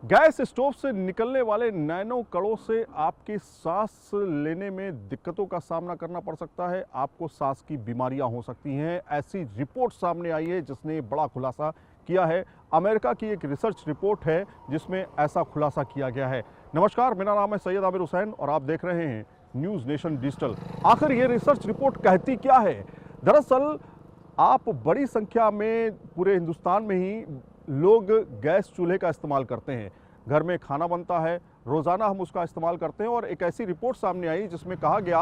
Gas stove से निकलने वाले नैनो कणों से आपकी सांस लेने में दिक्कतों का सामना करना पड़ सकता है। आपको सांस की बीमारियां हो सकती हैं। ऐसी रिपोर्ट सामने आई है जिसने बड़ा खुलासा किया है। अमेरिका की एक रिसर्च रिपोर्ट है जिसमें ऐसा खुलासा किया गया है। नमस्कार, मेरा नाम है सैयद आमिर हुसैन और आप देख रहे हैं न्यूज़ नेशन डिजिटल। आखिर ये रिसर्च रिपोर्ट कहती क्या है? दरअसल आप बड़ी संख्या में पूरे हिंदुस्तान में ही लोग गैस चूल्हे का इस्तेमाल करते हैं। घर में खाना बनता है, रोज़ाना हम उसका इस्तेमाल करते हैं और एक ऐसी रिपोर्ट सामने आई जिसमें कहा गया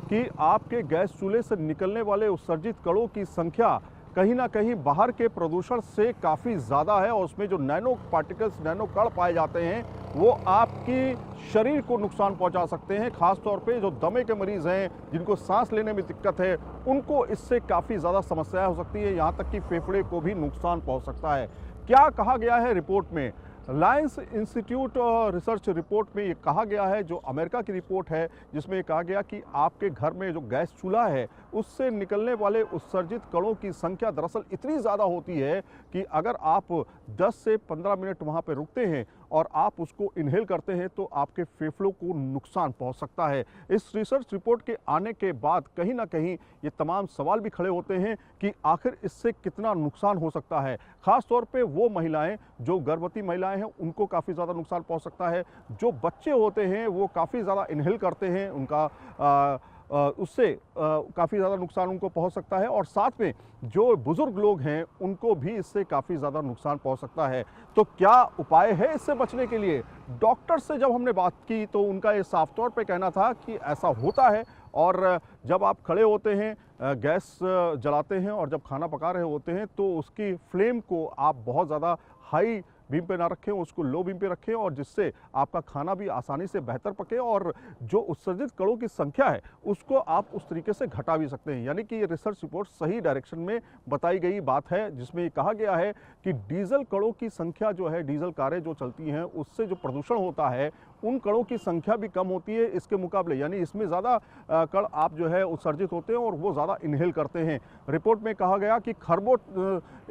कि आपके गैस चूल्हे से निकलने वाले उत्सर्जित कणों की संख्या कहीं ना कहीं बाहर के प्रदूषण से काफ़ी ज़्यादा है और उसमें जो नैनो पार्टिकल्स, नैनो कण पाए जाते हैं वो आपकी शरीर को नुकसान पहुंचा सकते हैं। खास तौर पे जो दमे के मरीज़ हैं, जिनको सांस लेने में दिक्कत है, उनको इससे काफ़ी ज़्यादा समस्याएं हो सकती है। यहाँ तक कि फेफड़े को भी नुकसान पहुंच सकता है। क्या कहा गया है रिपोर्ट में? लायंस इंस्टीट्यूट रिसर्च रिपोर्ट में ये कहा गया है, जो अमेरिका की रिपोर्ट है, जिसमें ये कहा गया कि आपके घर में जो गैस चूल्हा है उससे निकलने वाले उत्सर्जित कणों की संख्या दरअसल इतनी ज़्यादा होती है कि अगर आप 10 से 15 मिनट वहाँ पे रुकते हैं और आप उसको इनहेल करते हैं तो आपके फेफड़ों को नुकसान पहुंच सकता है। इस रिसर्च रिपोर्ट के आने के बाद कहीं ना कहीं ये तमाम सवाल भी खड़े होते हैं कि आखिर इससे कितना नुकसान हो सकता है। खास तौर पे वो महिलाएं, जो गर्भवती महिलाएं हैं, उनको काफ़ी ज़्यादा नुकसान पहुंच सकता है। जो बच्चे होते हैं वो काफ़ी ज़्यादा इनहेल करते हैं, उनका उससे काफ़ी ज़्यादा नुकसान उनको पहुंच सकता है और साथ में जो बुज़ुर्ग लोग हैं उनको भी इससे काफ़ी ज़्यादा नुकसान पहुंच सकता है। तो क्या उपाय है इससे बचने के लिए? डॉक्टर से जब हमने बात की तो उनका ये साफ तौर पे कहना था कि ऐसा होता है और जब आप खड़े होते हैं, गैस जलाते हैं और जब खाना पका रहे होते हैं तो उसकी फ्लेम को आप बहुत ज़्यादा हाई बीम पे ना रखें, उसको लो बीम पे रखें और जिससे आपका खाना भी आसानी से बेहतर पके और जो उत्सर्जित कणों की संख्या है उसको आप उस तरीके से घटा भी सकते हैं। यानी कि ये रिसर्च रिपोर्ट सही डायरेक्शन में बताई गई बात है, जिसमें ये कहा गया है कि डीजल कणों की संख्या जो है, डीजल कारें जो चलती हैं उससे जो प्रदूषण होता है उन कणों की संख्या भी कम होती है इसके मुकाबले। यानी इसमें ज़्यादा कण आप जो है उत्सर्जित होते हैं और वो ज़्यादा इनहेल करते हैं। रिपोर्ट में कहा गया कि खरबों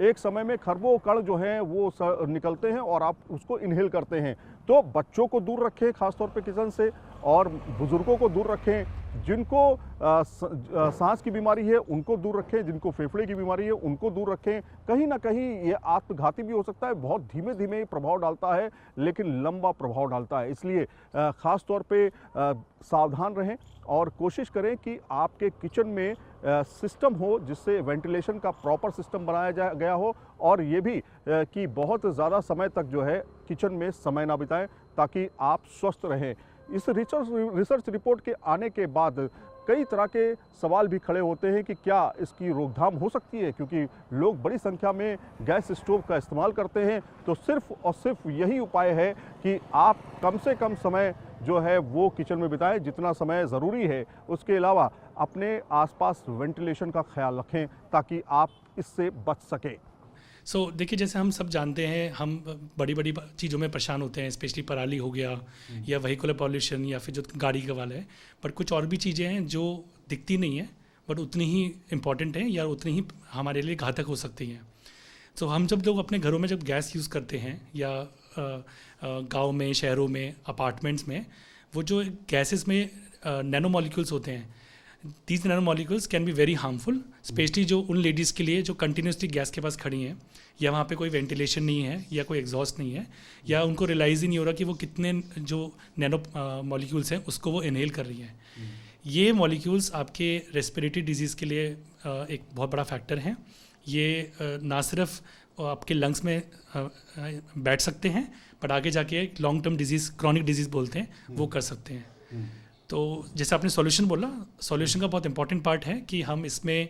एक समय में खरबों कण जो हैं वो निकलते हैं और आप उसको इनहेल करते हैं। तो बच्चों को दूर रखें खासतौर पे किचन से, और बुज़ुर्गों को दूर रखें। जिनको सांस की बीमारी है उनको दूर रखें, जिनको फेफड़े की बीमारी है उनको दूर रखें। कहीं ना कहीं ये आत्मघाती भी हो सकता है। बहुत धीमे धीमे प्रभाव डालता है लेकिन लंबा प्रभाव डालता है। इसलिए ख़ास तौर पे सावधान रहें और कोशिश करें कि आपके किचन में सिस्टम हो जिससे वेंटिलेशन का प्रॉपर सिस्टम बनाया गया हो और ये भी कि बहुत ज़्यादा समय तक जो है किचन में समय ना बिताएं ताकि आप स्वस्थ रहें। इस रिसर्च रिपोर्ट के आने के बाद कई तरह के सवाल भी खड़े होते हैं कि क्या इसकी रोकथाम हो सकती है, क्योंकि लोग बड़ी संख्या में गैस स्टोव का इस्तेमाल करते हैं। तो सिर्फ और सिर्फ यही उपाय है कि आप कम से कम समय जो है वो किचन में बिताएं जितना समय ज़रूरी है। उसके अलावा अपने आसपास वेंटिलेशन का ख्याल रखें ताकि आप इससे बच सकें। देखिए, जैसे हम सब जानते हैं, हम बड़ी बड़ी चीज़ों में परेशान होते हैं, स्पेशली पराली हो गया या व्हीकुलर पॉल्यूशन या फिर जो गाड़ी का वाला है। पर कुछ और भी चीज़ें हैं जो दिखती नहीं हैं बट उतनी ही इम्पॉर्टेंट हैं या उतनी ही हमारे लिए घातक हो सकती हैं। हम जब लोग अपने घरों में जब गैस यूज़ करते हैं या गांव में, शहरों में, अपार्टमेंट्स में, वो जो गैसेस में नैनो मॉलिक्यूल्स होते हैं, these nano molecules can be very harmful, specially जो उन लेडीज़ के लिए जो कंटिन्यूसली गैस के पास खड़ी हैं या वहाँ पे कोई वेंटिलेशन नहीं है या कोई एग्जॉस्ट नहीं है या उनको रियलाइज़ ही नहीं हो रहा कि वो कितने जो नैनो मॉलिक्यूल्स हैं उसको वो इनहेल कर रही हैं। ये मॉलिक्यूल्स आपके रेस्पिरेटरी डिजीज़ के लिए एक बहुत बड़ा फैक्टर हैं। ये ना सिर्फ आपके लंग्स में बैठ सकते हैं बट आगे जाके long term disease, chronic disease बोलते हैं, वो कर सकते हैं। तो जैसे आपने सॉल्यूशन बोला, सॉल्यूशन का बहुत इंपॉर्टेंट पार्ट है कि हम इसमें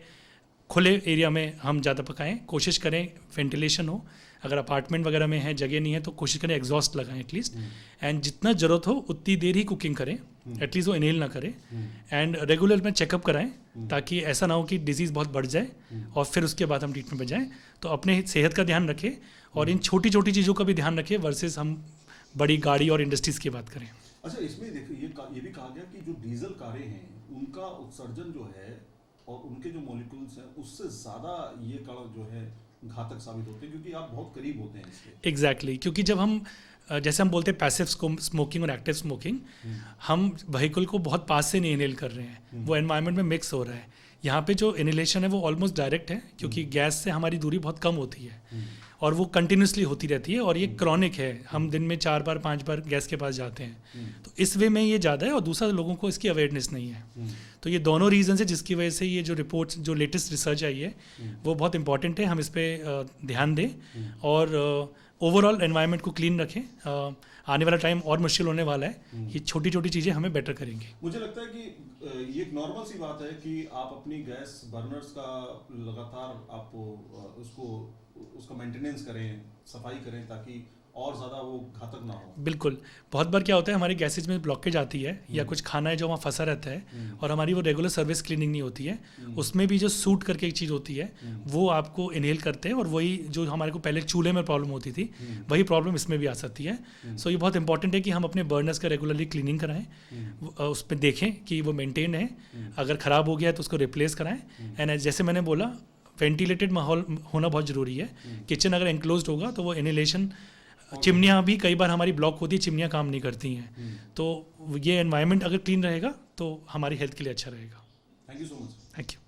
खुले एरिया में हम ज़्यादा पकाएं, कोशिश करें वेंटिलेशन हो। अगर अपार्टमेंट वगैरह में है, जगह नहीं है, तो कोशिश करें एग्जॉस्ट लगाएं एटलीस्ट। एंड जितना ज़रूरत हो उतनी देर ही कुकिंग करें, एटलीस्ट वो इनहेल ना करें। एंड रेगुलर में चेकअप कराएं ताकि ऐसा ना हो कि डिजीज़ बहुत बढ़ जाए और फिर उसके बाद हम ट्रीटमेंट में जाएँ। तो अपने सेहत का ध्यान रखें और इन छोटी छोटी चीज़ों का भी ध्यान रखें वर्सेस हम बड़ी गाड़ी और इंडस्ट्रीज़ की बात करें। अच्छा, इसमें देखिए ये भी कहा गया कि जो डीजल कारें हैं उनका उत्सर्जन जो है और उनके जो मॉलिक्यूल्स हैं उससे ज़्यादा ये कण जो है घातक साबित होते हैं क्योंकि आप बहुत करीब होते हैं इसके। एग्जैक्टली, क्योंकि जब हम जैसे हम बोलते हैं पैसिव स्मोकिंग और एक्टिव स्मोकिंग, हम व्हीकल को बहुत पास से नहीं इनहेल कर रहे हैं, वो एनवायरनमेंट में मिक्स हो रहा है। यहाँ पे जो इनहेलेशन है वो ऑलमोस्ट डायरेक्ट है, क्योंकि गैस से हमारी दूरी बहुत कम होती है और वो कंटिन्यूसली होती रहती है, और ये क्रॉनिक है, हम दिन में 4 बार 5 बार गैस के पास जाते हैं, तो इस वे में ये ज़्यादा है, और दूसरा लोगों को इसकी अवेयरनेस नहीं है। तो ये दोनों रीजन है जिसकी वजह से ये जो रिपोर्ट्स, जो लेटेस्ट रिसर्च आई है वो बहुत इंपॉर्टेंट है, हम इस पर ध्यान दें और ओवरऑल एनवायरनमेंट को क्लीन रखें। आने वाला टाइम और मुश्किल होने वाला है, ये छोटी छोटी चीज़ें हमें बेटर करेंगी। मुझे लगता है कि ये एक नॉर्मल सी बात है कि आप अपनी गैस बर्नर्स का लगातार आप उसका मेंटेनेंस करें, सफाई करें, ताकि और ज़्यादा वो घातक ना हो। बिल्कुल, बहुत बार क्या होता है हमारे गैसेज में ब्लॉकेज आती है, या कुछ खाना है जो वहाँ फंसा रहता है और हमारी वो रेगुलर सर्विस क्लीनिंग नहीं होती है, उसमें भी जो सूट करके एक चीज़ होती है वो आपको इनहेल करते हैं, और वही जो हमारे को पहले चूल्हे में प्रॉब्लम होती थी वही प्रॉब्लम इसमें भी आ सकती है। सो ये बहुत इंपॉर्टेंट है कि हम अपने बर्नर्स का रेगुलरली क्लीनिंग कराएं, उस पर देखें कि वो मेंटेन है, अगर ख़राब हो गया है तो उसको रिप्लेस कराएं। एंड जैसे मैंने बोला, वेंटिलेटेड माहौल होना बहुत ज़रूरी है। किचन अगर एनक्लोज्ड होगा तो वो इनहेलेशन, चिमनियाँ भी कई बार हमारी ब्लॉक होती है, चिमनियाँ काम नहीं करती हैं, तो ये एनवायरनमेंट अगर क्लीन रहेगा तो हमारी हेल्थ के लिए अच्छा रहेगा। Thank you so much. Thank you.